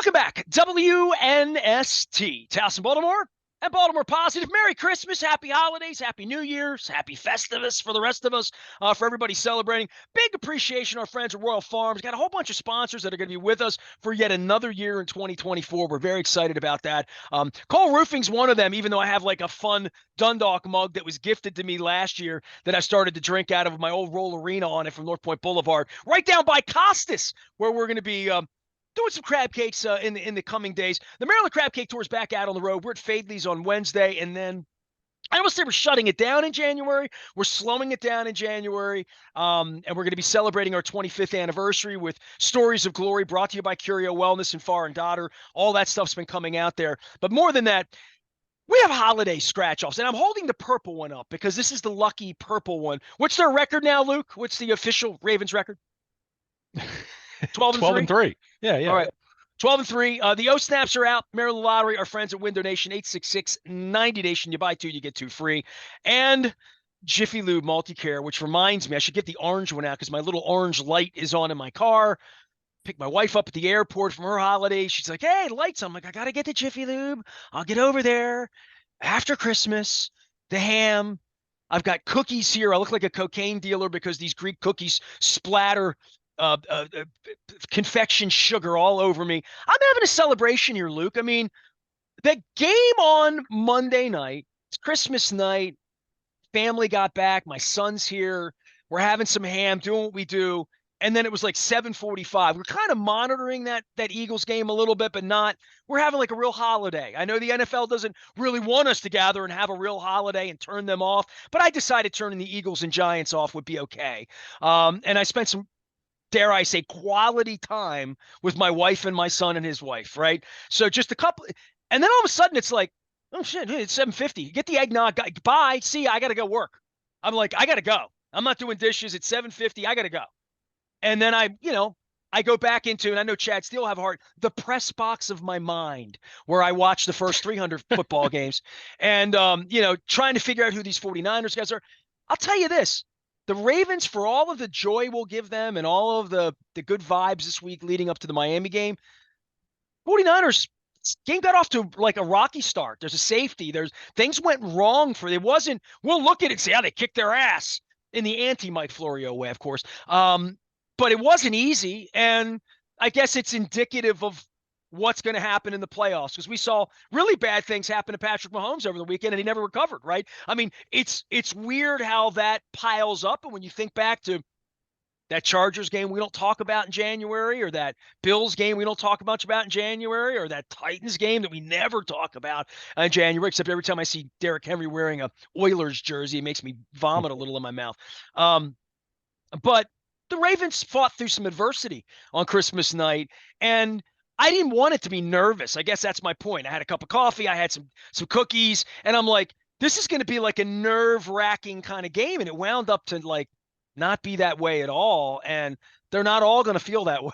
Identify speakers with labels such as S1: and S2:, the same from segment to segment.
S1: Welcome back, WNST, Towson, Baltimore, and Baltimore Positive. Merry Christmas, Happy Holidays, Happy New Year's, Happy Festivus for the rest of us, for everybody celebrating. Big appreciation, our friends at Royal Farms. Got a whole bunch of sponsors that are going to be with us for yet another year in 2024. We're very excited about that. Cole Roofing's one of them, even though I have like a fun Dundalk mug that was gifted to me last year that I started to drink out of my old Roll Arena on it from North Point Boulevard, right down by Costas, where we're going to be doing some crab cakes in the coming days. The Maryland Crab Cake Tour is back out on the road. We're at Fadley's on Wednesday, and then I almost say we're shutting it down in January. We're slowing it down in January, and we're going to be celebrating our 25th anniversary with Stories of Glory brought to you by Curio Wellness and Far and Daughter. All that stuff's been coming out there. But more than that, we have holiday scratch-offs, and I'm holding the purple one up because this is the lucky purple one. What's their record now, Luke? What's the official Ravens record? 12 and
S2: 12
S1: 3?
S2: and 3. Yeah.
S1: All right. 12 and 3. The O snaps are out. Maryland Lottery, our friends at Window Nation, 866-90 Nation. You buy two, you get two free. And Jiffy Lube Multicare, which reminds me, I should get the orange one out because my little orange light is on in my car. Pick my wife up at the airport from her holiday. She's like, hey, lights on. I'm like, I got to get the Jiffy Lube. I'll get over there after Christmas. The ham. I've got cookies here. I look like a cocaine dealer because these Greek cookies splatter confection sugar all over me. I'm having a celebration here, Luke. I mean, the game on Monday night, it's Christmas night, family got back, my son's here, we're having some ham, doing what we do, and then it was like 7:45. We're kind of monitoring that Eagles game a little bit, but not. We're having like a real holiday. I know the NFL doesn't really want us to gather and have a real holiday and turn them off, but I decided turning the Eagles and Giants off would be okay. And I spent some, dare I say, quality time with my wife and my son and his wife, right? So just a couple, and then all of a sudden it's like, oh shit, it's 7:50. Get the eggnog, bye, see, I got to go work. I'm like, I got to go. I'm not doing dishes. It's 7:50. I got to go. And then I go back into, and I know Chad Steele have a heart, the press box of my mind where I watch the first 300 football games and, trying to figure out who these 49ers guys are. I'll tell you this. The Ravens, for all of the joy we'll give them and all of the good vibes this week leading up to the Miami game, 49ers game got off to like a rocky start. There's a safety. Things went wrong for it. Wasn't, we'll look at it and say, they kicked their ass in the anti-Mike Florio way, of course. But it wasn't easy. And I guess it's indicative of what's going to happen in the playoffs, because we saw really bad things happen to Patrick Mahomes over the weekend and he never recovered, right? I mean, it's weird how that piles up. And when you think back to that Chargers game we don't talk about in January, or that Bills game we don't talk much about in January, or that Titans game that we never talk about in January, except every time I see Derrick Henry wearing a Oilers jersey, it makes me vomit a little in my mouth. But the Ravens fought through some adversity on Christmas night, and I didn't want it to be nervous. I guess that's my point. I had a cup of coffee. I had some cookies, and I'm like, this is going to be like a nerve-wracking kind of game, and it wound up to like not be that way at all, and they're not all going to feel that way.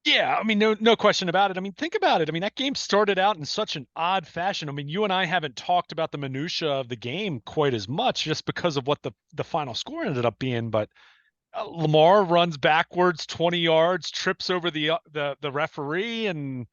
S2: Yeah, I mean, no question about it. I mean, think about it. I mean, that game started out in such an odd fashion. I mean, you and I haven't talked about the minutia of the game quite as much just because of what the final score ended up being, but Lamar runs backwards 20 yards, trips over the referee, and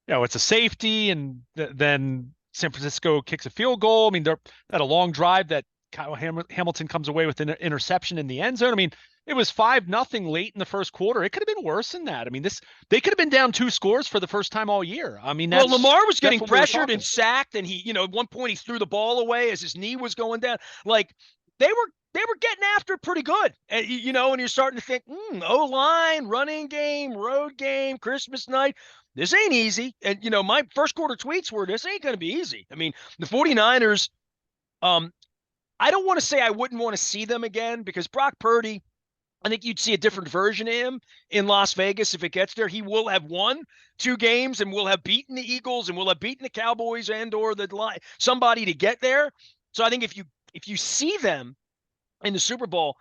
S2: it's a safety, and then San Francisco kicks a field goal. I mean, they're at a long drive that Kyle Hamilton comes away with an interception in the end zone. I mean, it was 5-0 late in the first quarter. It could have been worse than that. I mean, they could have been down 2 scores for the first time all year. I mean,
S1: Lamar was getting pressured and sacked, and he, at one point he threw the ball away as his knee was going down. Like they were getting after it pretty good. And, and you're starting to think, O-line, running game, road game, Christmas night. This ain't easy. And, my first quarter tweets were, this ain't going to be easy. I mean, the 49ers, I don't want to say I wouldn't want to see them again, because Brock Purdy, I think you'd see a different version of him in Las Vegas if it gets there. He will have won 2 games and will have beaten the Eagles and will have beaten the Cowboys and or somebody to get there. So I think if you see them in the Super Bowl,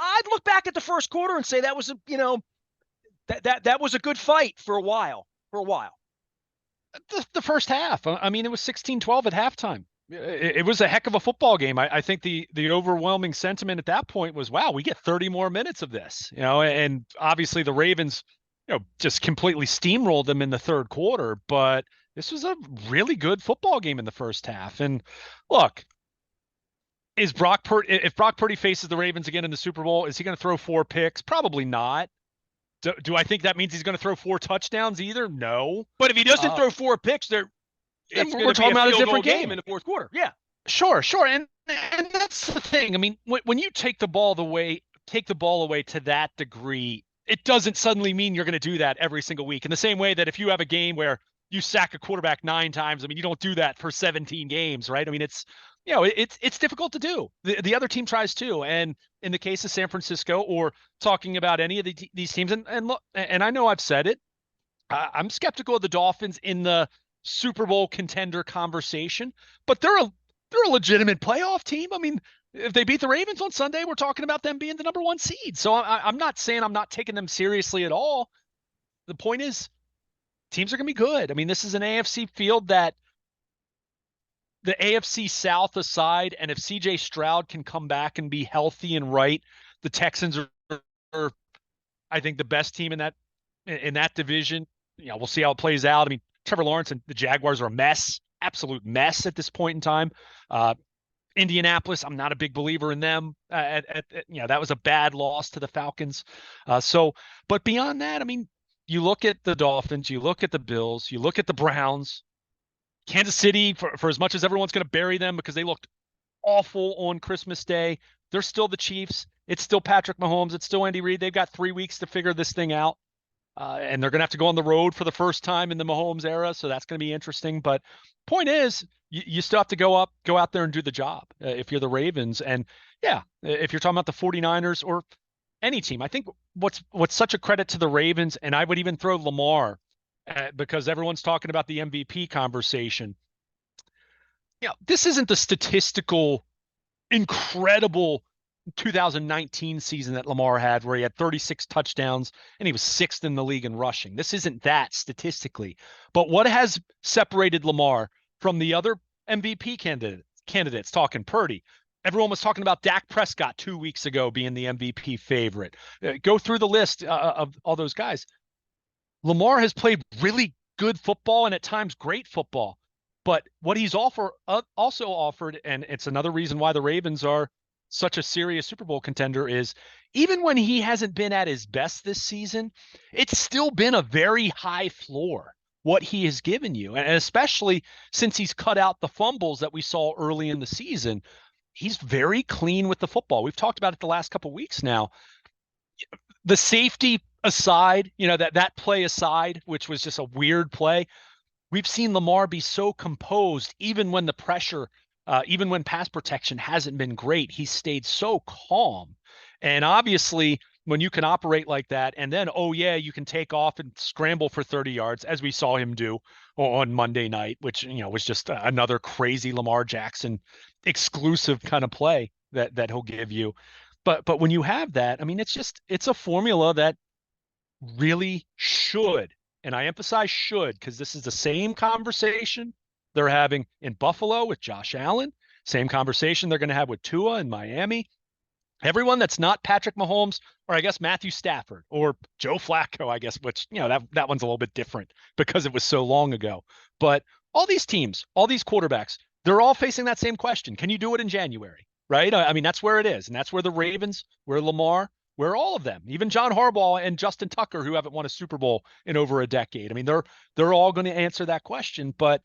S1: I'd look back at the first quarter and say that was that was a good fight for a while.
S2: The first half. I mean, it was 16-12 at halftime. It was a heck of a football game. I think the overwhelming sentiment at that point was, wow, we get 30 more minutes of this, and obviously the Ravens just completely steamrolled them in the third quarter. But this was a really good football game in the first half. And look, if Brock Purdy faces the Ravens again in the Super Bowl, is he going to throw 4 picks? Probably not. Do I think that means he's going to throw 4 touchdowns either? No.
S1: But if he doesn't throw 4 picks,
S2: Then
S1: it's going
S2: we're
S1: to be
S2: talking
S1: a
S2: about a
S1: field goal
S2: different
S1: game
S2: game.
S1: in the fourth quarter. Yeah.
S2: Sure, sure. And that's the thing. I mean, when you take the ball away to that degree, it doesn't suddenly mean you're going to do that every single week. In the same way that if you have a game where you sack a quarterback 9 times, I mean, you don't do that for 17 games, right? I mean, it's difficult to do. The other team tries too. And in the case of San Francisco, or talking about any of these teams, and look, and I know I've said it, I'm skeptical of the Dolphins in the Super Bowl contender conversation, but they're a legitimate playoff team. I mean, if they beat the Ravens on Sunday, we're talking about them being the number 1 seed. So I'm not saying I'm not taking them seriously at all. The point is, teams are going to be good. I mean, this is an AFC field that, the AFC South aside, and if CJ Stroud can come back and be healthy and right, the Texans are I think, the best team in that division. We'll see how it plays out. I mean, Trevor Lawrence and the Jaguars are a mess, absolute mess at this point in time. Uh, Indianapolis, I'm not a big believer in them. That was a bad loss to the Falcons. But beyond that, I mean, you look at the Dolphins, you look at the Bills, you look at the Browns, Kansas City. For as much as everyone's going to bury them because they looked awful on Christmas Day, they're still the Chiefs. It's still Patrick Mahomes. It's still Andy Reid. They've got 3 weeks to figure this thing out. And they're going to have to go on the road for the first time in the Mahomes era. So that's going to be interesting. But point is, you still have to go out there and do the job if you're the Ravens. And yeah, if you're talking about the 49ers or any team, I think what's such a credit to the Ravens, and I would even throw Lamar because everyone's talking about the MVP conversation. This isn't the statistical incredible 2019 season that Lamar had, where he had 36 touchdowns and he was sixth in the league in rushing. This isn't that statistically, but what has separated Lamar from the other MVP candidates, talking Purdy. Everyone was talking about Dak Prescott 2 weeks ago being the MVP favorite. Go through the list of all those guys. Lamar has played really good football and at times great football. But what he's also offered, and it's another reason why the Ravens are such a serious Super Bowl contender, is even when he hasn't been at his best this season, it's still been a very high floor, what he has given you. And especially since he's cut out the fumbles that we saw early in the season, he's very clean with the football. We've talked about it the last couple of weeks now. The safety aside, that play aside, which was just a weird play, we've seen Lamar be so composed, even when the pressure, even when pass protection hasn't been great. He's stayed so calm. And obviously, when you can operate like that, and then, oh, yeah, you can take off and scramble for 30 yards, as we saw him do on Monday night, which, was just another crazy Lamar Jackson exclusive kind of play that he'll give you. But when you have that, I mean, it's a formula that really should, and I emphasize should, because this is the same conversation they're having in Buffalo with Josh Allen, same conversation they're going to have with Tua in Miami. Everyone that's not Patrick Mahomes, or I guess Matthew Stafford or Joe Flacco, I guess, which, that one's a little bit different because it was so long ago. But all these teams, all these quarterbacks, they're all facing that same question. Can you do it in January? Right? I mean, that's where it is. And that's where the Ravens, where Lamar, where all of them, even John Harbaugh and Justin Tucker, who haven't won a Super Bowl in over a decade. I mean, they're all going to answer that question. But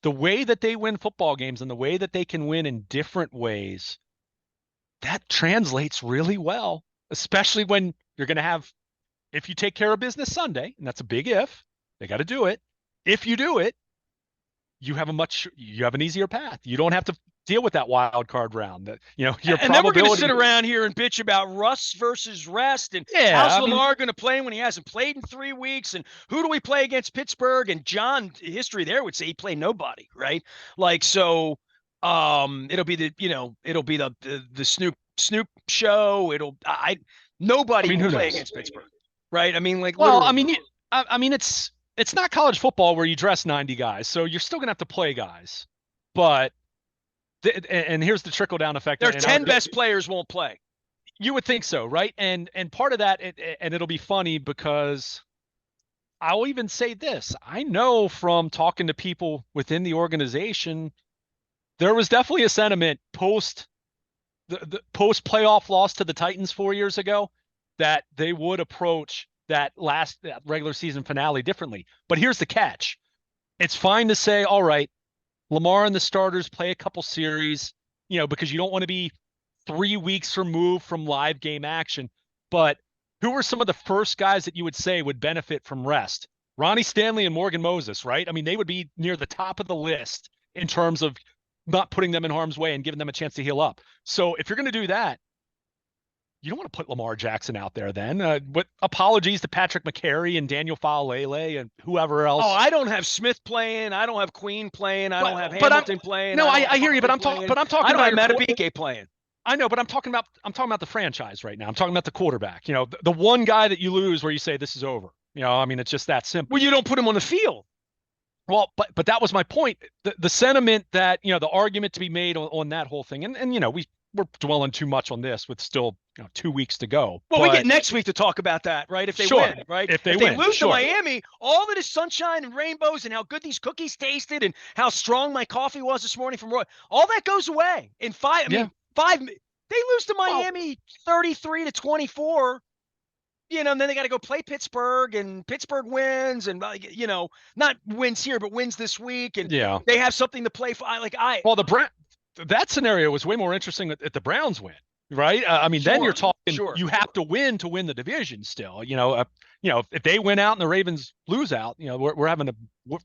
S2: the way that they win football games and the way that they can win in different ways, that translates really well, especially when you're going to have, if you take care of business Sunday, and that's a big if, they got to do it. If you do it, you have an easier path. You don't have to deal with that wild card round. That your
S1: and then we're going to sit around here and bitch about rust versus rest, and how's Lamar going to play when he hasn't played in 3 weeks, and who do we play against Pittsburgh? And John, history there would say he played nobody, right? Like, so it'll be the Snoop show. Nobody will play against Pittsburgh, right? I mean, like,
S2: well,
S1: literally.
S2: I mean, it's not college football where you dress 90 guys, so you're still gonna have to play guys. But and here's the trickle down effect.
S1: Their 10 best players won't play.
S2: You would think so, right? And part of that, and it'll be funny because I'll even say this. I know from talking to people within the organization, there was definitely a sentiment the post playoff loss to the Titans 4 years ago that they would approach that regular season finale differently. But here's the catch. It's fine to say, all right, Lamar and the starters play a couple series, because you don't want to be 3 weeks removed from live game action. But who were some of the first guys that you would say would benefit from rest? Ronnie Stanley and Morgan Moses, right? I mean, they would be near the top of the list in terms of not putting them in harm's way and giving them a chance to heal up. So if you're going to do that, you don't want to put Lamar Jackson out there then. But apologies to Patrick McCary and Daniel Faalele and whoever
S1: Oh,
S2: else.
S1: I don't have Smith playing. I don't have Queen playing. I don't have
S2: But I'm
S1: Hamilton playing.
S2: no,
S1: I don't have
S2: I hear you, but
S1: Humphrey playing.
S2: I'm
S1: I
S2: talking
S1: don't
S2: about
S1: have
S2: your
S1: Matabike playing.
S2: I know, but I'm talking about the franchise right now. I'm talking about the quarterback. The one guy that you lose where you say this is over. I mean, it's just that
S1: Well,
S2: simple.
S1: you don't put him on the field.
S2: Well, but that was my point. The sentiment that the argument to be made on that whole thing, and we're dwelling too much on this with still 2 weeks to go.
S1: Well, we get
S2: But
S1: next week to talk about that, right? If they
S2: sure,
S1: win, right?
S2: if they
S1: If they
S2: win,
S1: lose to
S2: sure,
S1: Miami, all of it is sunshine and rainbows and how good these cookies tasted and how strong my coffee was this morning from Roy. All that goes away in five. I
S2: yeah.
S1: mean, five. They lose to
S2: Well,
S1: Miami 33-24. And then they got to go play Pittsburgh, and Pittsburgh wins, and not wins here, but wins this week, and
S2: yeah.
S1: they have something to play for.
S2: Well, that scenario was way more interesting at the Browns win, right? I mean, then you're
S1: Sure,
S2: talking
S1: sure.
S2: you have to win the division still. If they win out and the Ravens lose out, we're having a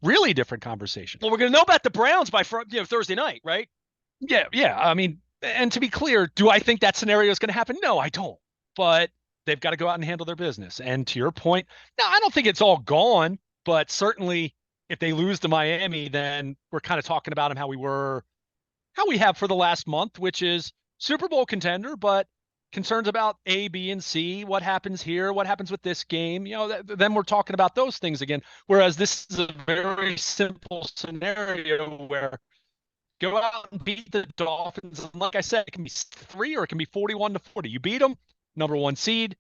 S2: really different conversation.
S1: Well, we're gonna know about the Browns by Thursday night, right?
S2: Yeah, yeah. I mean, and to be clear, do I think that scenario is going to happen? No, I don't. But they've got to go out and handle their business. And to your point, no, I don't think it's all gone. But certainly, if they lose to Miami, then we're kind of talking about them how we have for the last month, which is Super Bowl contender, but concerns about A, B, and C. What happens here? What happens with this game? Then we're talking about those things again. Whereas this is a very simple scenario where go out and beat the Dolphins. And like I said, it can be 3 or it can be 41-40. You beat them, number one seed,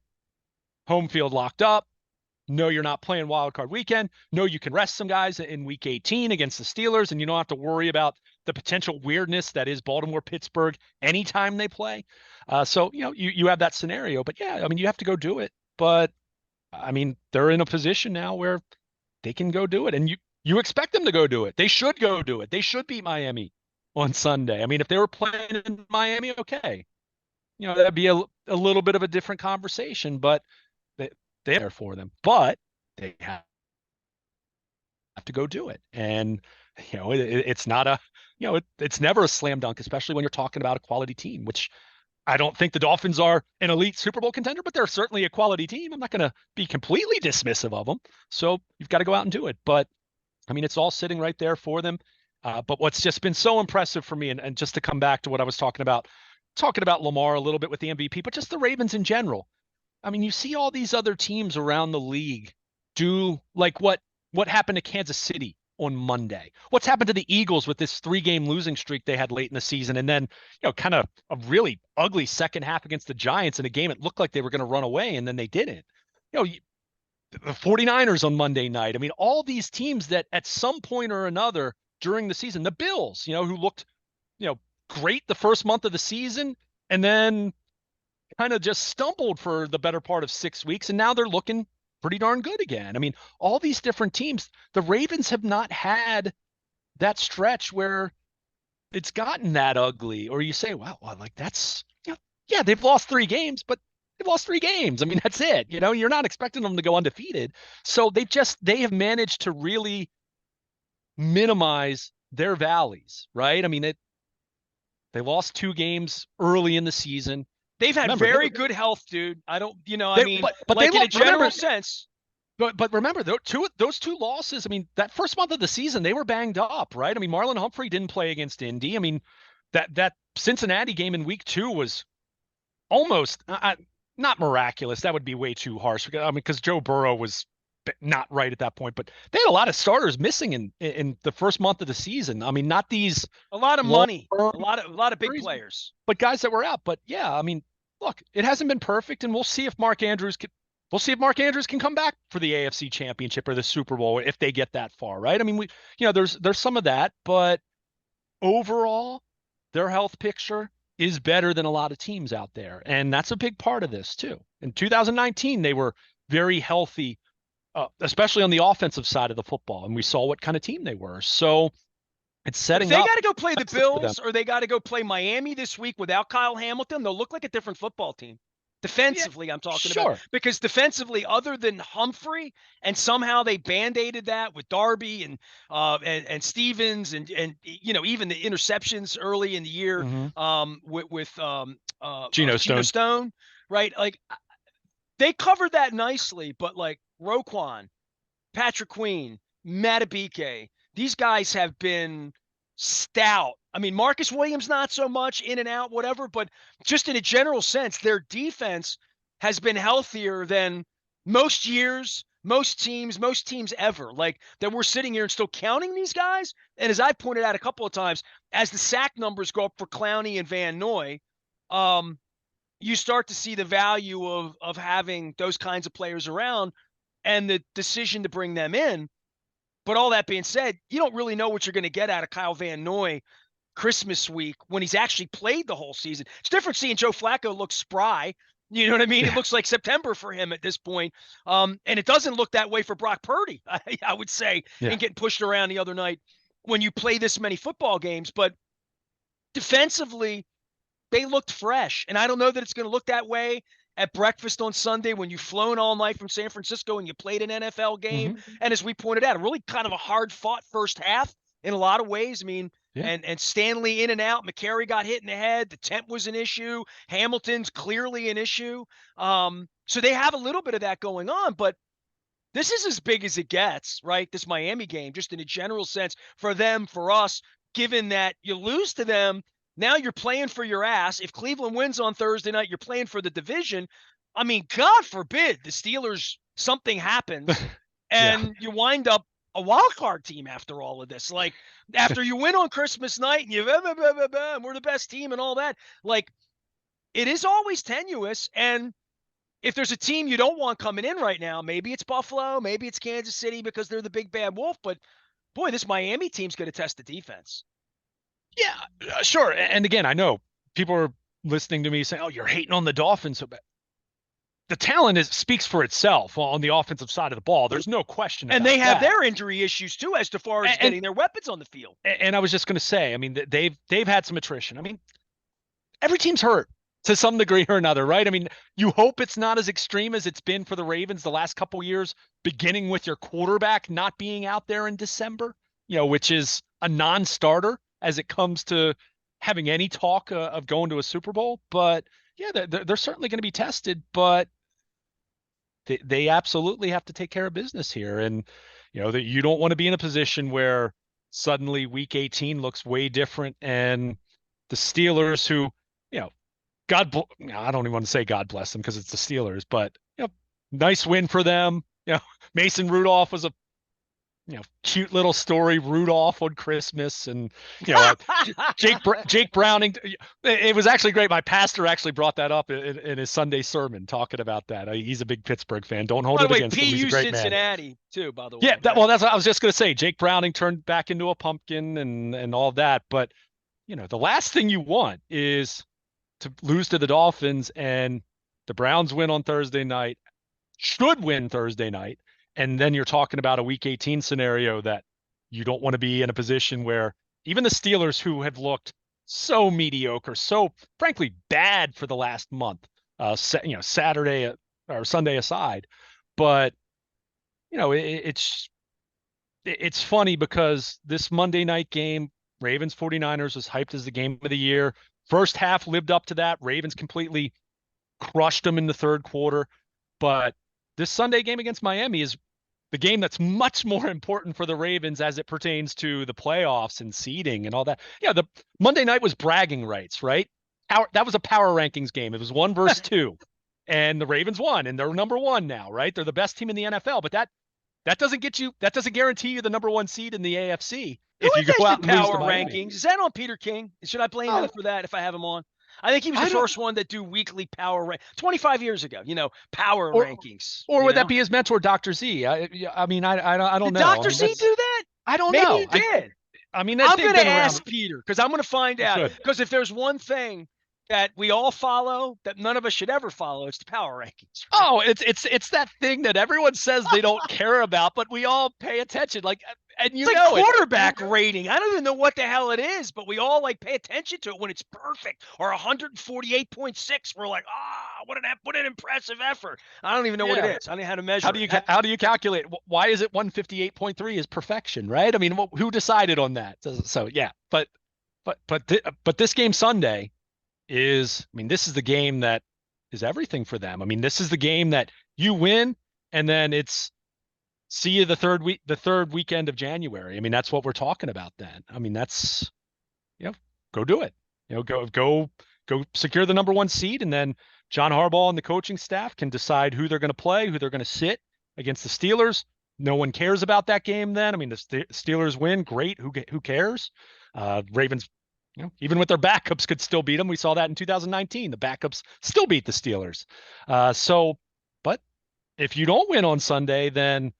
S2: home field locked up. No, you're not playing wild card weekend. No, you can rest some guys in week 18 against the Steelers, and you don't have to worry about the potential weirdness that is Baltimore, Pittsburgh anytime they play. So, you have that scenario. But yeah, I mean, you have to go do it. But I mean, they're in a position now where they can go do it. And you expect them to go do it. They should go do it. They should beat Miami on Sunday. I mean, if they were playing in Miami, okay. That'd be a little bit of a different conversation, but they're there for them. But they have to go do it. And, it's not it's never a slam dunk, especially when you're talking about a quality team, which I don't think the Dolphins are an elite Super Bowl contender, but they're certainly a quality team. I'm not going to be completely dismissive of them. So you've got to go out and do it. But I mean, it's all sitting right there for them. But what's just been so impressive for me, and just to come back to what I was talking about Lamar a little bit with the MVP, but just the Ravens in general. I mean, you see all these other teams around the league do like what happened to Kansas City on Monday. What's happened to the Eagles with this 3-game losing streak they had late in the season, and then kind of a really ugly second half against the Giants in a game it looked like they were going to run away, and then they didn't. The 49ers on Monday night. I mean, all these teams that at some point or another during the season, the Bills, who looked, great the first month of the season and then kind of just stumbled for the better part of 6 weeks. And now they're looking pretty darn good again. I mean, all these different teams, the Ravens have not had that stretch where it's gotten that ugly, or you say, wow, well, like that's, yeah, they've lost 3 games, but they've lost 3 games. I mean, that's it. You're not expecting them to go undefeated. So they have managed to really minimize their valleys, right? I mean, they lost 2 games early in the season.
S1: They've had
S2: Remember,
S1: very good health, dude. I don't, I mean,
S2: but
S1: like
S2: they
S1: in a general
S2: remember,
S1: sense.
S2: but remember, those 2 losses. I mean, that first month of the season, they were banged up, right? I mean, Marlon Humphrey didn't play against Indy. I mean, that Cincinnati game in week 2 was almost not miraculous. That would be way too harsh. I mean, because Joe Burrow was not right at that point, but they had a lot of starters missing in the first month of the season. I mean, not these
S1: A lot of money, a lot of big
S2: injuries,
S1: players.
S2: but guys that were out. But yeah, I mean, look, it hasn't been perfect, and we'll see if Mark Andrews we'll see if Mark Andrews can come back for the AFC Championship or the Super Bowl if they get that far, right? I mean, there's some of that, but overall, their health picture is better than a lot of teams out there, and that's a big part of this too. In 2019, they were very healthy, especially on the offensive side of the football, and we saw what kind of team they were. So it's
S1: But if
S2: setting
S1: they
S2: up
S1: got to go play the
S2: nicely for them.
S1: Bills or they got to go play Miami this week without Kyle Hamilton, they'll look like a different football team.
S2: Yeah,
S1: Defensively, I'm talking about,
S2: sure.
S1: because defensively, other than Humphrey, and somehow they band-aided that with Darby and Stevens and even the interceptions early in the year
S2: Hmm.
S1: with
S2: Geno
S1: Geno
S2: Stone.
S1: Stone, right? Like they covered that nicely, but like Roquan, Patrick Queen, Matabike. These guys have been stout. I mean, Marcus Williams, not so much in and out, whatever, but just in a general sense, their defense has been healthier than most years, most teams ever. Like that we're sitting here and still counting these guys. And as I pointed out a couple of times, as the sack numbers go up for Clowney and Van Noy, um, you start to see the value of having those kinds of players around and the decision to bring them in. But all that being said, you don't really know what you're going to get out of Kyle Van Noy Christmas week when he's actually played the whole season. It's different seeing Joe Flacco look spry. You know what I mean? It
S2: Yeah.
S1: looks like September for him at this point. And it doesn't look that way for Brock Purdy, I would say,
S2: Yeah.
S1: in getting pushed around the other night when you play this many football games. But defensively, they looked fresh. And I don't know that it's going to look that way at breakfast on Sunday when you've flown all night from San Francisco and you played an NFL game.
S2: Hmm.
S1: And as we pointed out, a really kind of a hard fought first half in a lot of ways. I mean,
S2: Yeah.
S1: and Stanley in and out. McCary got hit in the head. The temp was an issue. Hamilton's clearly an issue. So they have a little bit of that going on, but this is as big as it gets, right? This Miami game, just in a general sense, for them, for us, given that you lose to them, now you're playing for your ass. If Cleveland wins on Thursday night, you're playing for the division. I mean, God forbid the Steelers, something happens
S2: Yeah.
S1: and you wind up a wild card team after all of this. Like, after you win on Christmas night and we're the best team and all that, like, it is always tenuous. And if there's a team you don't want coming in right now, maybe it's Buffalo, maybe it's Kansas City because they're the big bad wolf. But boy, this Miami team's going to test the defense.
S2: Yeah, sure. And again, I know people are listening to me saying, "Oh, you're hating on the Dolphins." So bad." The talent speaks for itself on the offensive side of the ball. There's no question
S1: And
S2: about
S1: they have
S2: that.
S1: their injury issues too, as far as
S2: And
S1: getting their weapons on the field.
S2: and I was just going to say, I mean, they've had some attrition. I mean, every team's hurt to some degree or another, right? I mean, you hope it's not as extreme as it's been for the Ravens the last couple years, beginning with your quarterback not being out there in December, which is a non-starter as it comes to having any talk of going to a Super Bowl. But yeah, they're certainly going to be tested, but they absolutely have to take care of business here. And, that you don't want to be in a position where suddenly week 18 looks way different and the Steelers who, you know, I don't even want to say God bless them because it's the Steelers, but nice win for them. Mason Rudolph was a cute little story. Rudolph on Christmas, and Jake Browning. It was actually great. My pastor actually brought that up in his Sunday sermon, talking about that. He's a big Pittsburgh fan. Don't hold
S1: By
S2: it
S1: the way,
S2: against him. He's a
S1: PU
S2: great man.
S1: Cincinnati too, by the
S2: Yeah,
S1: way. Right?
S2: well, that's what I was just gonna say. Jake Browning turned back into a pumpkin and all that, but the last thing you want is to lose to the Dolphins, and the Browns win on Thursday night, should win Thursday night, and then you're talking about a Week 18 scenario that you don't want to be in a position where even the Steelers, who have looked so mediocre, so frankly bad for the last month, Saturday or Sunday aside, but it's funny because this Monday night game, Ravens 49ers, was hyped as the game of the year. First half lived up to that. Ravens completely crushed them in the third quarter. But this Sunday game against Miami is the game that's much more important for the Ravens as it pertains to the playoffs and seeding and all that. Yeah, the Monday night was bragging rights, right? That was a power rankings game. It was 1 versus 2. And the Ravens won, and they're number one now, right? They're the best team in the NFL. But that doesn't guarantee you the number one seed in the AFC
S1: Who
S2: if you go
S1: invented
S2: out and lose to
S1: power
S2: Miami.
S1: rankings? Is that on Peter King? Should I blame him
S2: Oh,
S1: for that if I have him on? I think he was the
S2: I don't,
S1: first one that do weekly power 25 years ago, power
S2: or
S1: rankings,
S2: would that be his mentor, Dr. Z? I mean, I don't
S1: Did
S2: know. I
S1: Dr.
S2: mean,
S1: Z do that?
S2: I don't
S1: Maybe
S2: know.
S1: he did.
S2: I mean,
S1: I'm
S2: they've
S1: going to
S2: been around.
S1: ask Peter because I'm going to find
S2: You
S1: out.
S2: should.
S1: Because if there's one thing that we all follow that none of us should ever follow, it's the power rankings, right?
S2: Oh, it's that thing that everyone says they don't care about, but we all pay attention. Like, and
S1: It's like
S2: it.
S1: quarterback rating. I don't even know what the hell it is, but we all like pay attention to it when it's perfect or 148.6. We're like, what an impressive effort. I don't even know what it
S2: Yeah.
S1: is. I don't know how to measure it.
S2: How do you calculate? Why is it 158.3 is perfection, right? I mean, who decided on that? So yeah, but this game Sunday is, I mean, this is the game that is everything for them. I mean, this is the game that you win, and then it's see you the third weekend of January. I mean, that's what we're talking about then. I mean, that's, go do it. Go secure the number one seed, and then John Harbaugh and the coaching staff can decide who they're going to play, who they're going to sit against the Steelers. No one cares about that game then. I mean, the Steelers win, great. Who cares? Ravens, even with their backups, could still beat them. We saw that in 2019. The backups still beat the Steelers. But if you don't win on Sunday, then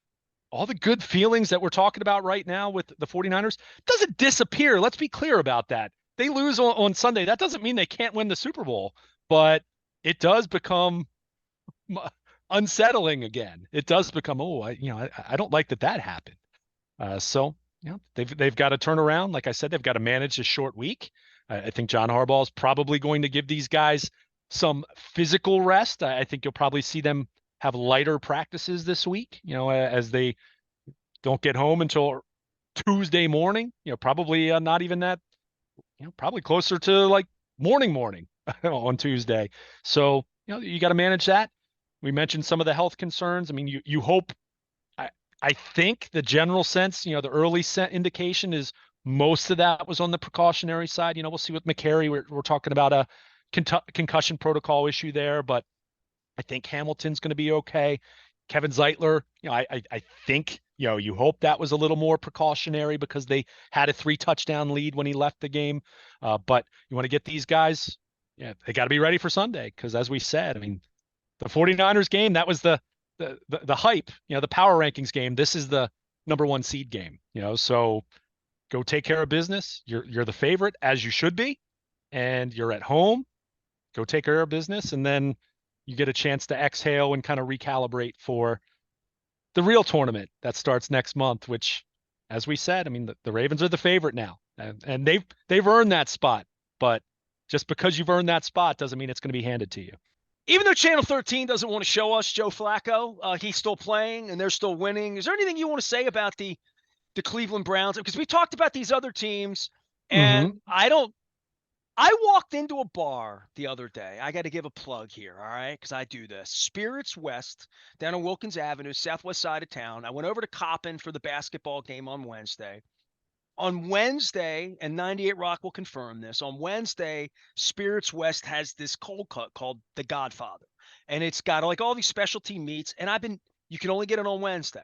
S2: all the good feelings that we're talking about right now with the 49ers doesn't disappear. Let's be clear about that. They lose on Sunday. That doesn't mean they can't win the Super Bowl, but it does become unsettling again. It does become, I don't like that happened. So, they've got to turn around. Like I said, they've got to manage a short week. I think John Harbaugh is probably going to give these guys some physical rest. I think you'll probably see them have lighter practices this week, as they don't get home until Tuesday morning, probably not even that, probably closer to like morning on Tuesday. So, you got to manage that. We mentioned some of the health concerns. I mean, you hope, I, I think the general sense, the early indication is most of that was on the precautionary side. We'll see with McCary. We're talking about a concussion protocol issue there, but I think Hamilton's going to be okay. Kevin Zeitler, I think, you hope that was a little more precautionary because they had a 3-touchdown lead when he left the game. But you want to get these guys, they got to be ready for Sunday because, as we said, I mean, the 49ers game, that was the hype, the power rankings game. This is the number one seed game, so go take care of business. You're the favorite, as you should be, and you're at home. Go take care of business, and then you get a chance to exhale and kind of recalibrate for the real tournament that starts next month, which, as we said, I mean, the Ravens are the favorite now, and they've earned that spot. But just because you've earned that spot doesn't mean it's going to be handed to you.
S1: Even though Channel 13 doesn't want to show us Joe Flacco, he's still playing and they're still winning. Is there anything you want to say about the Cleveland Browns? Because we talked about these other teams, and
S2: Mm-hmm.
S1: I walked into a bar the other day. I got to give a plug here, all right? Because I do this. Spirits West down on Wilkins Avenue, southwest side of town. I went over to Coppin for the basketball game on Wednesday. On Wednesday, and 98 Rock will confirm this, on Wednesday, Spirits West has this cold cut called The Godfather. And it's got like all these specialty meats. And you can only get it on Wednesday.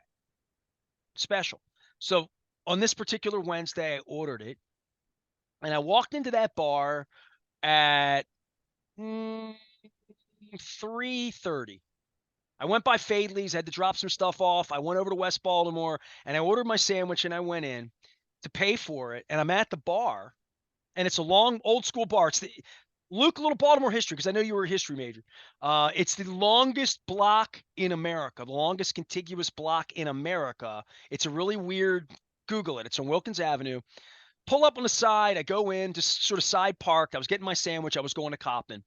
S1: Special. So on this particular Wednesday, I ordered it. And I walked into that bar at 3:30. I went by Fadley's, had to drop some stuff off. I went over to West Baltimore and I ordered my sandwich and I went in to pay for it. And I'm at the bar, and it's a long old school bar. It's the Luke, a little Baltimore history, because I know you were a history major. It's the longest block in America, the longest contiguous block in America. It's a really weird, Google it. It's on Wilkins Avenue. Pull up on the side. I go in, just sort of side parked. I was getting my sandwich. I was going to Coppin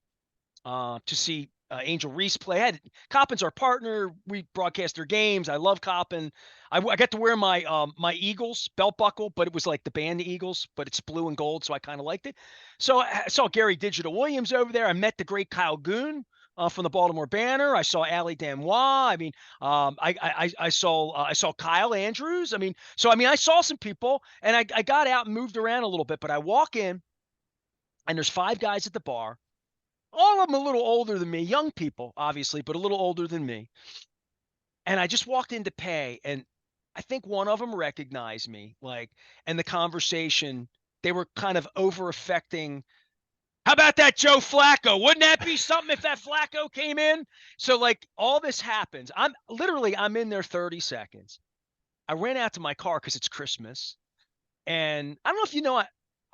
S1: to see Angel Reese play. Coppin's our partner. We broadcast their games. I love Coppin. I got to wear my Eagles belt buckle, but it was like the band the Eagles, but it's blue and gold, so I kind of liked it. So I saw Gary Digital Williams over there. I met the great Kyle Goon from the Baltimore Banner. I saw Ali Danois. I mean, I saw Kyle Andrews. I saw some people, and I got out and moved around a little bit. But I walk in, and there's 5 guys at the bar. All of them a little older than me, young people, obviously, but a little older than me. And I just walked in to pay, and I think one of them recognized me, and the conversation, they were kind of over affecting How about that Joe Flacco? Wouldn't that be something if that Flacco came in? So like all this happens. I'm in there 30 seconds. I ran out to my car because it's Christmas. And I don't know if you know,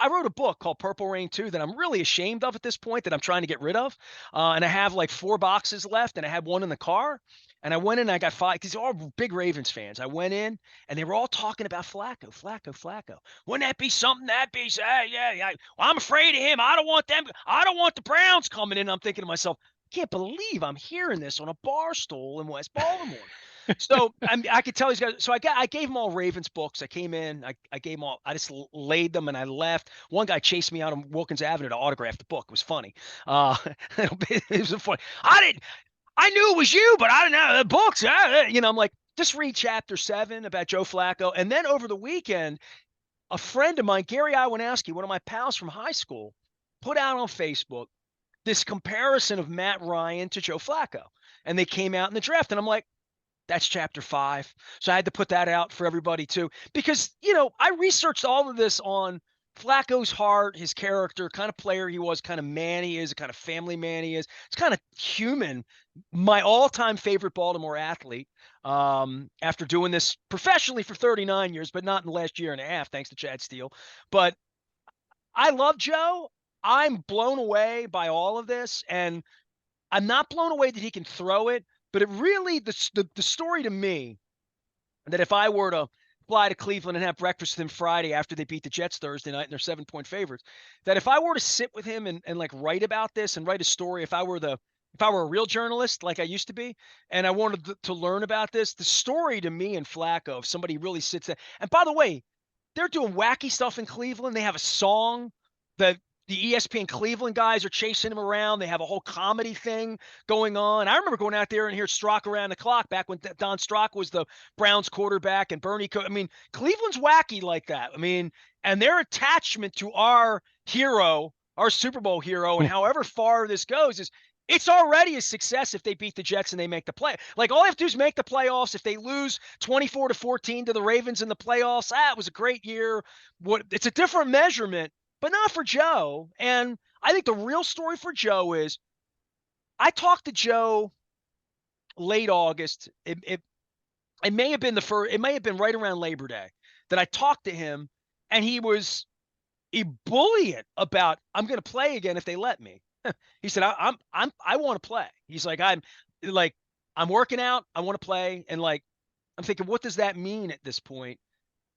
S1: I wrote a book called Purple Rain 2 that I'm really ashamed of at this point that I'm trying to get rid of. And I have like 4 boxes left, and I had one in the car. And I went in and I got 5 because they're all big Ravens fans. I went in and they were all talking about Flacco, Flacco, Flacco. Wouldn't that be something? That be, yeah, yeah. Well, I'm afraid of him. I don't want them. I don't want the Browns coming in. I'm thinking to myself, I can't believe I'm hearing this on a bar stool in West Baltimore. So I could tell these guys. So I gave them all Ravens books. I came in. I gave them all. I just laid them and I left. One guy chased me out on Wilkins Avenue to autograph the book. It was funny. It was funny. I didn't. I knew it was you, but I didn't know the books. I'm like, just read chapter 7 about Joe Flacco, and then over the weekend, a friend of mine, Gary Iwanowski, one of my pals from high school, put out on Facebook this comparison of Matt Ryan to Joe Flacco, and they came out in the draft, and I'm like, that's chapter 5. So I had to put that out for everybody too, because, I researched all of this on Flacco's heart, his character, kind of player he was, kind of man he is, kind of family man he is. It's kind of human. My all-time favorite Baltimore athlete, after doing this professionally for 39 years, but not in the last year and a half, thanks to Chad Steele. But I love Joe. I'm blown away by all of this, and I'm not blown away that he can throw it, but it really the story to me that if I were to fly to Cleveland and have breakfast with him Friday after they beat the Jets Thursday night and they're 7-point favorites, that if I were to sit with him and like write about this and write a story, if I were a real journalist like I used to be, and I wanted to learn about this, the story to me and Flacco, if somebody really sits there, and by the way, they're doing wacky stuff in Cleveland. They have a song that the ESPN Cleveland guys are chasing him around. They have a whole comedy thing going on. I remember going out there and hear Strock around the clock back when Don Strock was the Browns quarterback and Bernie. I mean, Cleveland's wacky like that. I mean, and their attachment to our hero, our Super Bowl hero, and however far this goes is it's already a success if they beat the Jets and they make the play. Like all they have to do is make the playoffs. If they lose 24-14 to the Ravens in the playoffs, it was a great year. It's a different measurement, but not for Joe. And I think the real story for Joe is I talked to Joe late August. It may have been it may have been right around Labor Day that I talked to him, and he was ebullient about I'm going to play again if they let me. He said, I want to play. He's like, I'm working out. I want to play. And like, I'm thinking, what does that mean at this point?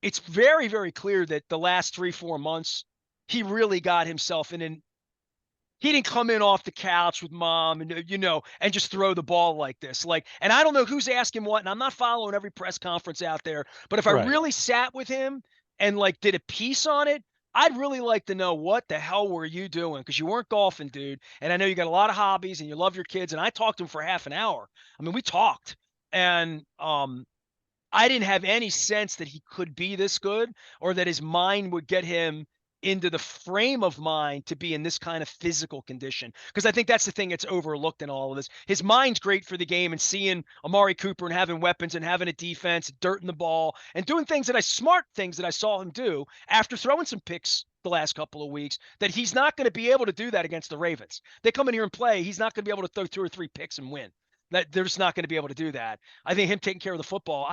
S1: It's very, very clear that the last 3-4 months, he really got himself in an, he didn't come in off the couch with mom and, and just throw the ball like this. Like, and I don't know who's asking what, and I'm not following every press conference out there, but if I
S2: Right.
S1: really sat with him and like did a piece on it, I'd really like to know what the hell were you doing? Because you weren't golfing, dude. And I know you got a lot of hobbies and you love your kids. And I talked to him for half an hour. I mean, we talked. And I didn't have any sense that he could be this good or that his mind would get him into the frame of mind to be in this kind of physical condition. Because I think that's the thing that's overlooked in all of this. His mind's great for the game and seeing Amari Cooper and having weapons and having a defense, dirt in the ball, and doing smart things that I saw him do after throwing some picks the last couple of weeks, that he's not going to be able to do that against the Ravens. They come in here and play. He's not going to be able to throw 2 or 3 picks and win. That they're just not going to be able to do that. I think him taking care of the football,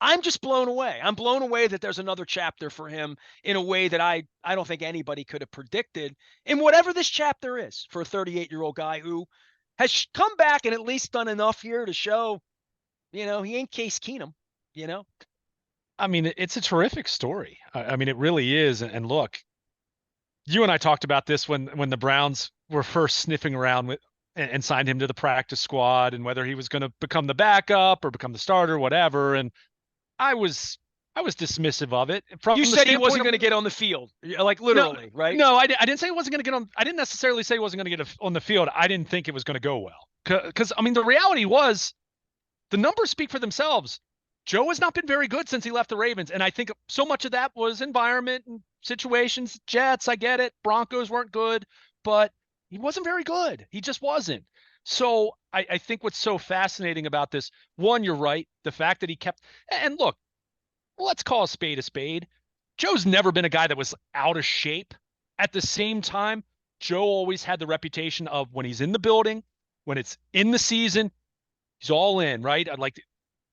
S1: I'm just blown away. I'm blown away that there's another chapter for him in a way that I don't think anybody could have predicted in whatever this chapter is for a 38-year-old guy who has come back and at least done enough here to show, he ain't Case Keenum,
S2: I mean, it's a terrific story. I mean, it really is. And look, you and I talked about this when the Browns were first sniffing around with and signed him to the practice squad and whether he was going to become the backup or become the starter, whatever. And I was I was dismissive of it from
S1: You
S2: the
S1: said he
S2: standpoint
S1: wasn't
S2: of
S1: going to get on the field, like
S2: no,
S1: literally, right?
S2: no, I didn't say it wasn't going to get on. I didn't necessarily say it wasn't going to get on the field. I didn't think it was going to go well because I mean the reality was the numbers speak for themselves. Joe has not been very good since he left the Ravens, and I think so much of that was environment and situations. Jets, I get it. Broncos weren't good, but he wasn't very good. He just wasn't. So I think what's so fascinating about this, one, you're right. The fact that he kept, and look, let's call a spade a spade. Joe's never been a guy that was out of shape. At the same time, Joe always had the reputation of when he's in the building, when it's in the season, he's all in, right? I'd like to,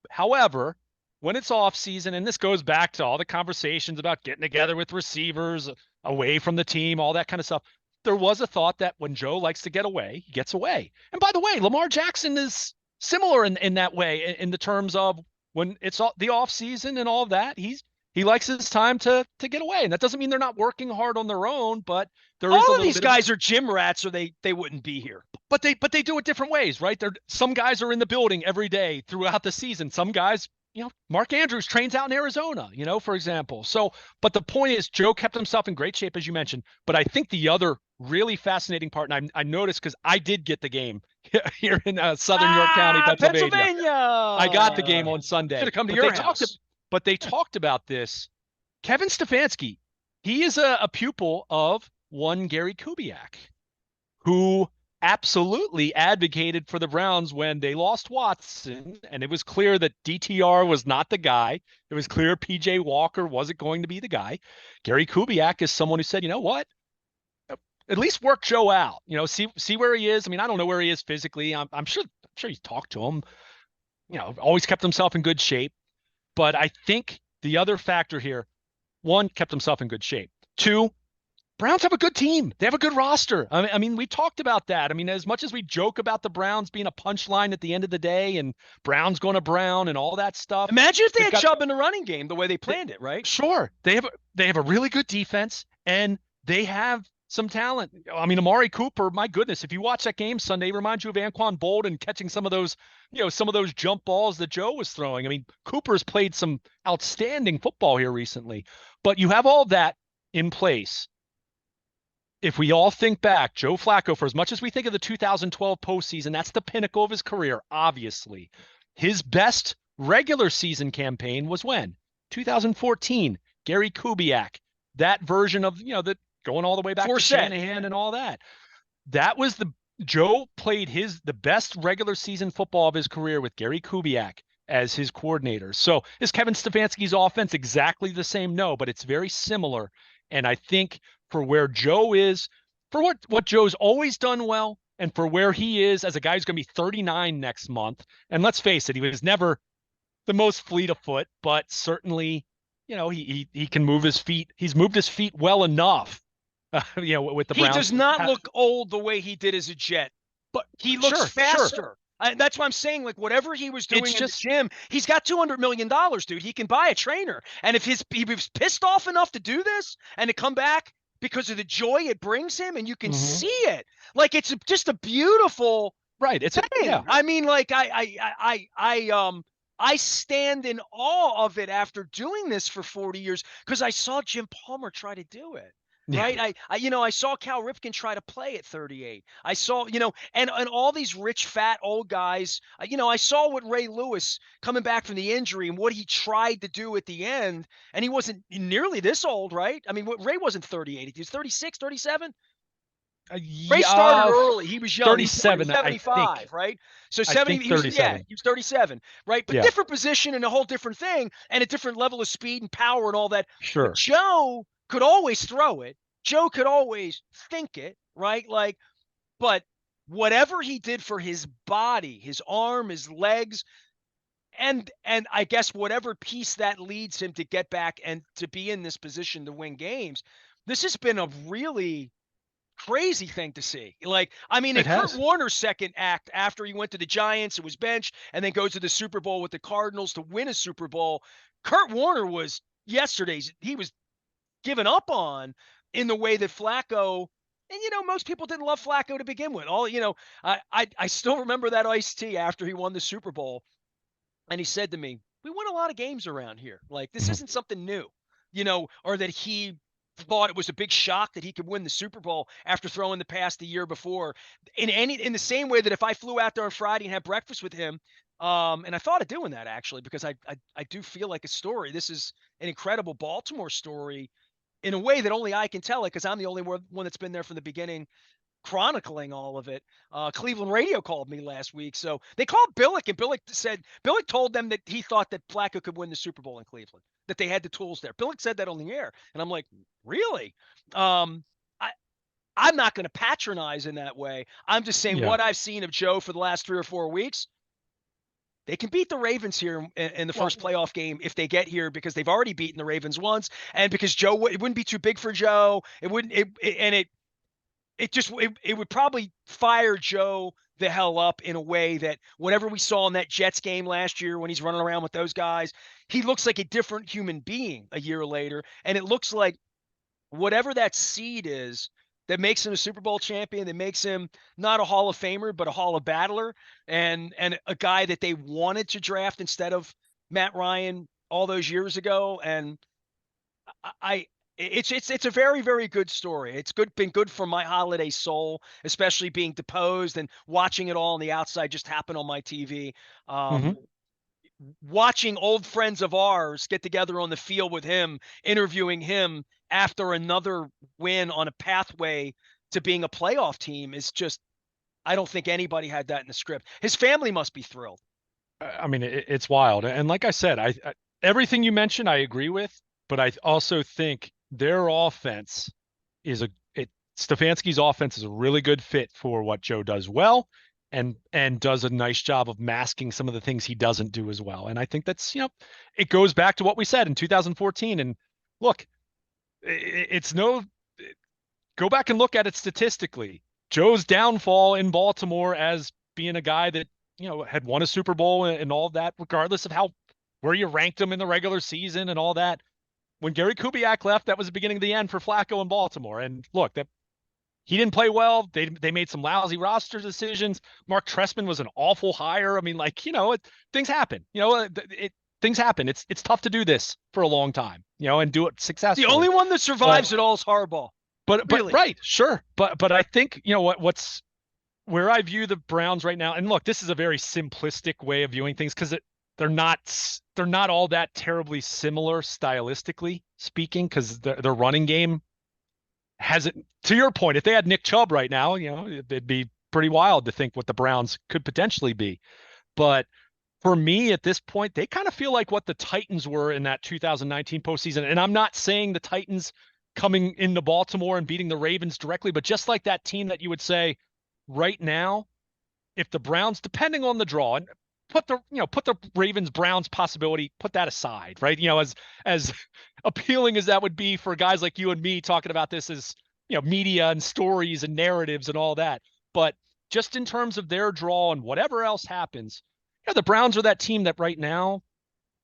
S2: however, when it's off season, and this goes back to all the conversations about getting together with receivers away from the team, all that kind of stuff. There was a thought that when Joe likes to get away, he gets away. And by the way, Lamar Jackson is similar in that way, in the terms of when it's the off season and all of that, he likes his time to get away. And that doesn't mean they're not working hard on their own, but there is a
S1: All of
S2: little
S1: these
S2: bit of,
S1: guys are gym rats, or they wouldn't be here.
S2: but they do it different ways, right? Some guys are in the building every day throughout the season. Some guys, Mark Andrews trains out in Arizona, for example. So, but the point is, Joe kept himself in great shape, as you mentioned. But I think the other really fascinating part, and I noticed because I did get the game here in Southern York County, Pennsylvania. I got the game
S1: Pennsylvania.
S2: on
S1: Should
S2: Sunday.
S1: have come to
S2: But
S1: your house.
S2: they talked about this. Kevin Stefanski, he is a pupil of one Gary Kubiak, who absolutely advocated for the Browns when they lost Watson, and it was clear that DTR was not the guy. It was clear PJ Walker wasn't going to be the guy. Gary Kubiak is someone who said, you know what? At least work Joe out. See where he is. I mean, I don't know where he is physically. I'm sure he's talked to him. Always kept himself in good shape. But I think the other factor here, one, kept himself in good shape. Two, Browns have a good team. They have a good roster. I mean, we talked about that. I mean, as much as we joke about the Browns being a punchline at the end of the day and Browns going to Brown and all that stuff.
S1: Imagine if they
S2: they've
S1: had
S2: got,
S1: Chubb in the running game the way they planned it, right?
S2: Sure. They have a really good defense, and they have some talent. I mean, Amari Cooper, my goodness, if you watch that game Sunday, it reminds you of Anquan Boldin catching some of those jump balls that Joe was throwing. I mean, Cooper's played some outstanding football here recently. But you have all that in place. If we all think back, Joe Flacco, for as much as we think of the 2012 postseason, that's the pinnacle of his career, obviously. His best regular season campaign was when? 2014, Gary Kubiak. That version of, the going all the way back to Shanahan and all that. That was Joe played the best regular season football of his career with Gary Kubiak as his coordinator. So is Kevin Stefanski's offense exactly the same? No, but it's very similar. And I think for where Joe is, for what Joe's always done well, and for where he is as a guy who's going to be 39 next month. And let's face it, he was never the most fleet of foot, but certainly, he can move his feet. He's moved his feet well enough, with the Browns.
S1: He does not look old the way he did as a Jet, but he looks faster. Sure. That's why I'm saying, like, whatever he was doing in the gym, he's got $200 million, dude. He can buy a trainer. And if he was pissed off enough to do this and to come back because of the joy it brings him, and you can see it, like, it's just a beautiful
S2: it's
S1: thing.
S2: Yeah.
S1: I mean, like, I stand in awe of it after doing this for 40 years because I saw Jim Palmer try to do it. Right. I saw Cal Ripken try to play at 38. I saw, and all these rich, fat, old guys, I saw what Ray Lewis coming back from the injury and what he tried to do at the end. And he wasn't nearly this old, right? I mean, Ray wasn't 38. He was 36, 37. Ray started early. He was young.
S2: 37,
S1: 75, right? So 70, he was 37, right? But different position and a whole different thing and a different level of speed and power and all that.
S2: Sure.
S1: But Joe could always throw it. Joe could always think it, right? Like, but whatever he did for his body, his arm, his legs, and I guess whatever piece that leads him to get back and to be in this position to win games, this has been a really crazy thing to see. Like, I mean, in Kurt Warner's second act after he went to the Giants and was benched and then goes to the Super Bowl with the Cardinals to win a Super Bowl, Kurt Warner was he was given up on in the way that Flacco, and most people didn't love Flacco to begin with. I still remember that iced tea after he won the Super Bowl, and he said to me, "We win a lot of games around here. Like, this isn't something new, or that he thought it was a big shock that he could win the Super Bowl after throwing the pass the year before. In the same way that if I flew out there on Friday and had breakfast with him, and I thought of doing that actually because I do feel like a story. This is an incredible Baltimore story in a way that only I can tell it because I'm the only one that's been there from the beginning, chronicling all of it. Cleveland radio called me last week. So they called Billick, and Billick told them that he thought that Flacco could win the Super Bowl in Cleveland, that they had the tools there. Billick said that on the air. And I'm like, really? I'm not going to patronize in that way. I'm just saying
S2: Yeah.
S1: what I've seen of Joe for the last 3 or 4 weeks, they can beat the Ravens here in the
S2: Well,
S1: first playoff game if they get here, because they've already beaten the Ravens once, and because Joe, it wouldn't be too big for Joe. It wouldn't, and it would probably fire Joe the hell up in a way that whenever we saw in that Jets game last year when he's running around with those guys, he looks like a different human being a year later. And it looks like whatever that seed is that makes him a Super Bowl champion, that makes him not a Hall of Famer, but a Hall of Battler, and a guy that they wanted to draft instead of Matt Ryan all those years ago. And I it's a very, very good story. It's been good for my holiday soul, especially being deposed and watching it all on the outside just happen on my TV.
S2: mhm.
S1: Watching old friends of ours get together on the field with him, interviewing him after another win on a pathway to being a playoff team is just, I don't think anybody had that in the script. His family must be thrilled.
S2: I mean, it's wild. And like I said, everything you mentioned, I agree with, but I also think their offense is Stefanski's offense is a really good fit for what Joe does well, and does a nice job of masking some of the things he doesn't do as well. And I think that's, it goes back to what we said in 2014. And look, it's no go back and look at it statistically. Joe's downfall in Baltimore as being a guy that, had won a Super Bowl and all of that, regardless of how where you ranked him in the regular season and all that. When Gary Kubiak left, that was the beginning of the end for Flacco in Baltimore. And look, that he didn't play well. They made some lousy roster decisions. Mark Trestman was an awful hire. I mean, like, things happen. Things happen. It's tough to do this for a long time, and do it
S1: The only
S2: successfully.
S1: one that
S2: But
S1: survives it all is Harbaugh.
S2: but
S1: Really.
S2: right, sure. But I think, what's where I view the Browns right now. And look, this is a very simplistic way of viewing things because they're not they're not all that terribly similar stylistically speaking, because their running game hasn't, to your point, if they had Nick Chubb right now, it'd be pretty wild to think what the Browns could potentially be. But for me at this point, they kind of feel like what the Titans were in that 2019 postseason. And I'm not saying the Titans coming into Baltimore and beating the Ravens directly, but just like that team that you would say right now, if the Browns, depending on the draw, and put the Ravens Browns possibility, put that aside, right? As appealing as that would be for guys like you and me talking about this as, media and stories and narratives and all that. But just in terms of their draw and whatever else happens, the Browns are that team that right now,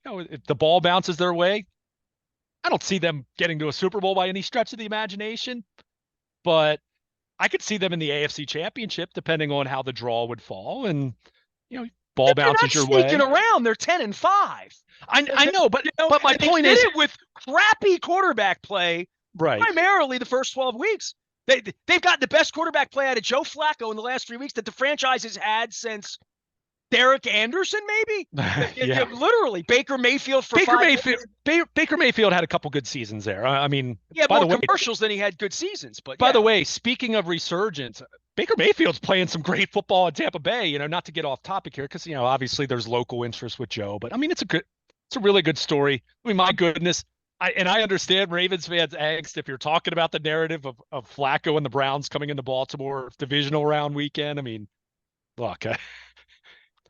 S2: if the ball bounces their way, I don't see them getting to a Super Bowl by any stretch of the imagination, but I could see them in the AFC Championship depending on how the draw would fall. And, you know,
S1: Yeah,
S2: ball
S1: they're not
S2: bounces your
S1: sneaking
S2: way.
S1: around. They're 10-5.
S2: I know, but my
S1: And they
S2: point
S1: did
S2: is,
S1: it with crappy quarterback play,
S2: right.
S1: primarily the first 12 weeks. They've gotten the best quarterback play out of Joe Flacco in the last 3 weeks that the franchise has had since Derek Anderson, maybe.
S2: Yeah.
S1: Literally Baker Mayfield for
S2: Baker
S1: 5 years.
S2: Mayfield Baker Mayfield had a couple good seasons there. I mean,
S1: He had more commercials than he had good seasons, but
S2: by
S1: yeah.
S2: the way, speaking of resurgence, Baker Mayfield's playing some great football in Tampa Bay, not to get off topic here, because, obviously there's local interest with Joe, but I mean, it's a really good story. I mean, my goodness. I understand Ravens fans' angst if you're talking about the narrative of Flacco and the Browns coming into Baltimore divisional round weekend. I mean, look,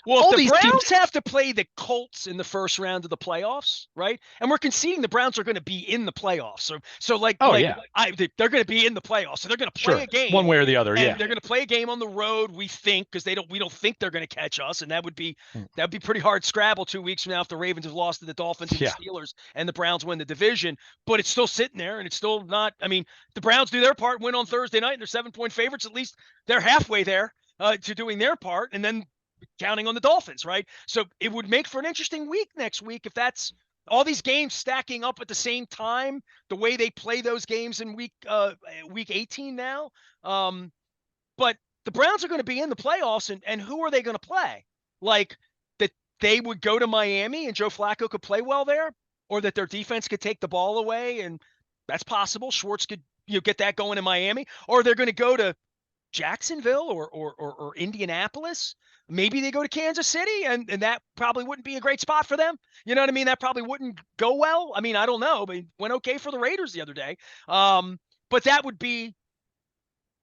S1: Well, if
S2: all
S1: the
S2: these teams.
S1: Browns have to play the Colts in the first round of the playoffs, right? And we're conceding the Browns are going to be in the playoffs. So
S2: Oh yeah,
S1: they're going to be in the playoffs. So they're going to play
S2: sure,
S1: a game,
S2: one way or the other.
S1: and
S2: Yeah.
S1: they're going to play a game on the road, we think, because we don't think they're going to catch us, and that'd be
S2: Mm.
S1: pretty hard scrabble 2 weeks from now if the Ravens have lost to the Dolphins and the
S2: Yeah.
S1: Steelers and the Browns win the division. But it's still sitting there, and it's still not. I mean, the Browns do their part, win on Thursday night, and they're 7-point favorites. At least they're halfway there to doing their part, and then counting on the Dolphins, right? So it would make for an interesting week next week if that's all these games stacking up at the same time, the way they play those games in week 18 now. But the Browns are going to be in the playoffs, and who are they going to play? Like that they would go to Miami and Joe Flacco could play well there, or that their defense could take the ball away, and that's possible. Schwartz could get that going in Miami, or they're going to go to Jacksonville or Indianapolis. Maybe they go to Kansas City, and that probably wouldn't be a great spot for them. You know what I mean? That probably wouldn't go well. I mean, I don't know, but it went okay for the Raiders the other day. But that would be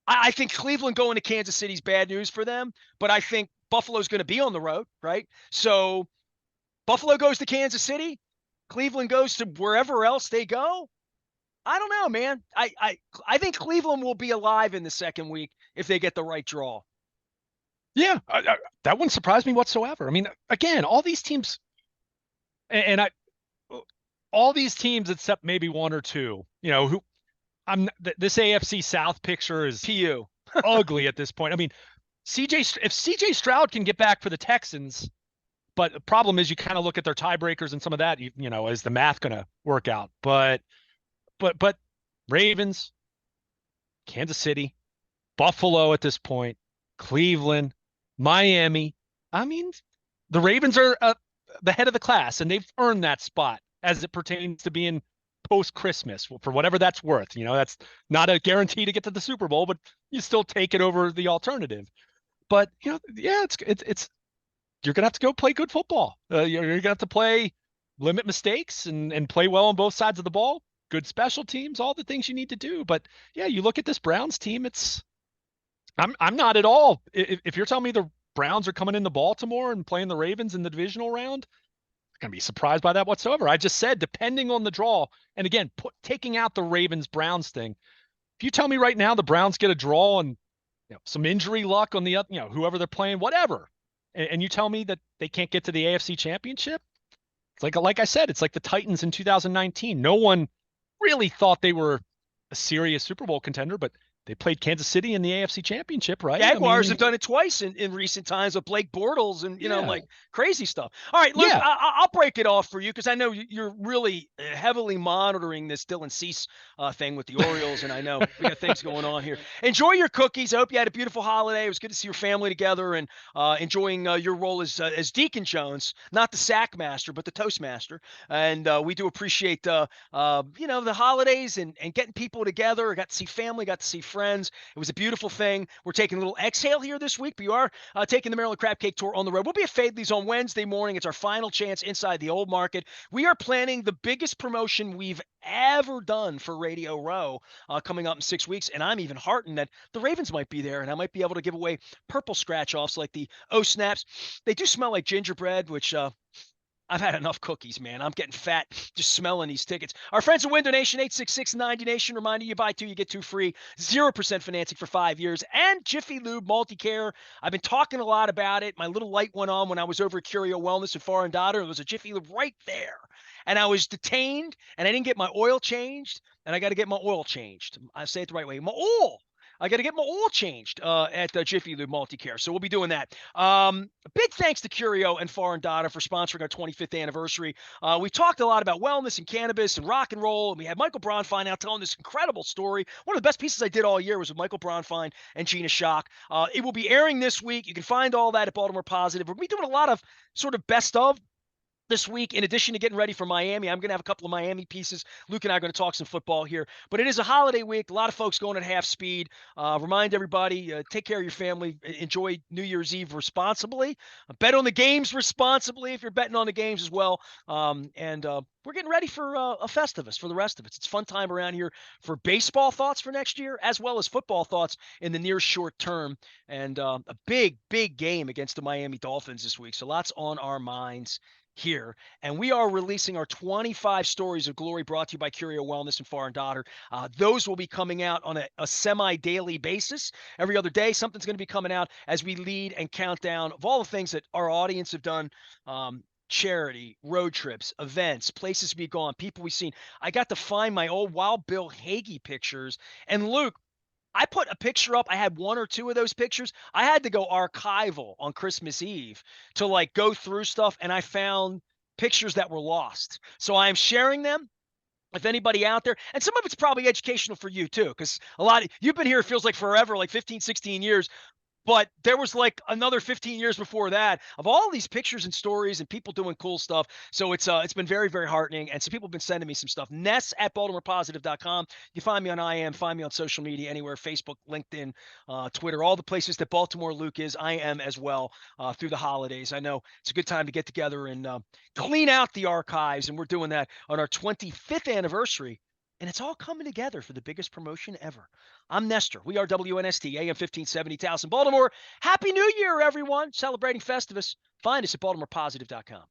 S1: I think Cleveland going to Kansas City is bad news for them, but I think Buffalo's going to be on the road, right? So Buffalo goes to Kansas City, Cleveland goes to wherever else they go. I don't know, man. I think Cleveland will be alive in the second week if they get the right draw.
S2: Yeah, that wouldn't surprise me whatsoever. I mean, again, all these teams, and all these teams except maybe one or two, who this AFC South picture is
S1: PU.
S2: ugly at this point. I mean, if CJ Stroud can get back for the Texans, but the problem is you kind of look at their tiebreakers and some of that, is the math going to work out? But Ravens, Kansas City, Buffalo at this point, Cleveland, Miami. I mean, the Ravens are the head of the class, and they've earned that spot as it pertains to being post Christmas, for whatever that's worth. That's not a guarantee to get to the Super Bowl, but you still take it over the alternative. But yeah, it's you're gonna have to go play good football. You're gonna have to limit mistakes and play well on both sides of the ball. Good special teams, all the things you need to do. But yeah, you look at this Browns team. I'm not at all. If you're telling me the Browns are coming into Baltimore and playing the Ravens in the divisional round, I'm gonna be surprised by that whatsoever. I just said depending on the draw, and again, taking out the Ravens Browns thing. If you tell me right now the Browns get a draw and some injury luck on the whoever they're playing, whatever, and you tell me that they can't get to the AFC Championship, it's like I said, it's like the Titans in 2019. No one really thought they were a serious Super Bowl contender, but they played Kansas City in the AFC Championship, right? I
S1: Jaguars
S2: mean,
S1: have done it twice in recent times with Blake Bortles and
S2: yeah,
S1: like crazy stuff. All right, Luke,
S2: yeah,
S1: I'll break it off for you because I know you're really heavily monitoring this Dylan Cease thing with the Orioles, and I know we got things going on here. Enjoy your cookies. I hope you had a beautiful holiday. It was good to see your family together and enjoying your role as Deacon Jones, not the sack master, but the Toastmaster. And we do appreciate the holidays and getting people together. I got to see family, got to see friends. It was a beautiful thing. We're taking a little exhale here this week, but you are taking the Maryland Crab Cake Tour on the road. We'll be at Fadley's on Wednesday morning. It's our final chance inside the old market. We are planning the biggest promotion we've ever done for Radio Row coming up in 6 weeks, and I'm even heartened that the Ravens might be there, and I might be able to give away purple scratch-offs like the O-Snaps. They do smell like gingerbread, which I've had enough cookies, man. I'm getting fat just smelling these tickets. Our friends at Window Nation, 866-90Nation, reminding you buy two, you get two free, 0% financing for 5 years, and Jiffy Lube Multi-Care. I've been talking a lot about it. My little light went on when I was over at Curio Wellness and Foreign Daughter. There was a Jiffy Lube right there. And I was detained, and I didn't get my oil changed, and I got to get my oil changed. I say it the right way. My oil. I got to get my oil changed at Jiffy Lube Multi-Care. So we'll be doing that. Big thanks to Curio and Foreign Data for sponsoring our 25th anniversary. We talked a lot about wellness and cannabis and rock and roll. And we had Michael Bronfine out telling this incredible story. One of the best pieces I did all year was with Michael Bronfine and Gina Schock. It will be airing this week. You can find all that at Baltimore Positive. We're going to be doing a lot of sort of best of this week. In addition to getting ready for Miami, I'm going to have a couple of Miami pieces. Luke and I are going to talk some football here, but it is a holiday week. A lot of folks going at half speed. Remind everybody, take care of your family. Enjoy New Year's Eve responsibly. Bet on the games responsibly if you're betting on the games as well. And we're getting ready for a Festivus for the rest of us. It's a fun time around here for baseball thoughts for next year, as well as football thoughts in the near short term. And a big, big game against the Miami Dolphins this week. So lots on our minds here. And we are releasing our 25 stories of glory brought to you by Curio Wellness and Foreign Daughter. Those will be coming out on a semi-daily basis. Every other day, something's going to be coming out as we lead and count down of all the things that our audience have done. Charity, road trips, events, places we've gone, people we've seen. I got to find my old Wild Bill Hagee pictures. And Luke, I put a picture up. I had one or two of those pictures. I had to go archival on Christmas Eve to like go through stuff, and I found pictures that were lost. So I am sharing them. If anybody out there, and some of it's probably educational for you too, because you've been here, it feels like forever, like 15, 16 years. But there was like another 15 years before that of all these pictures and stories and people doing cool stuff. So it's been very, very heartening. And some people have been sending me some stuff. Ness at BaltimorePositive.com. You find me on IM, find me on social media anywhere, Facebook, LinkedIn, Twitter, all the places that Baltimore Luke is. I am as well through the holidays. I know it's a good time to get together and clean out the archives. And we're doing that on our 25th anniversary And it's all coming together for the biggest promotion ever. I'm Nestor. We are WNST, AM 1570 Towson, Baltimore. Happy New Year, everyone. Celebrating Festivus. Find us at baltimorepositive.com.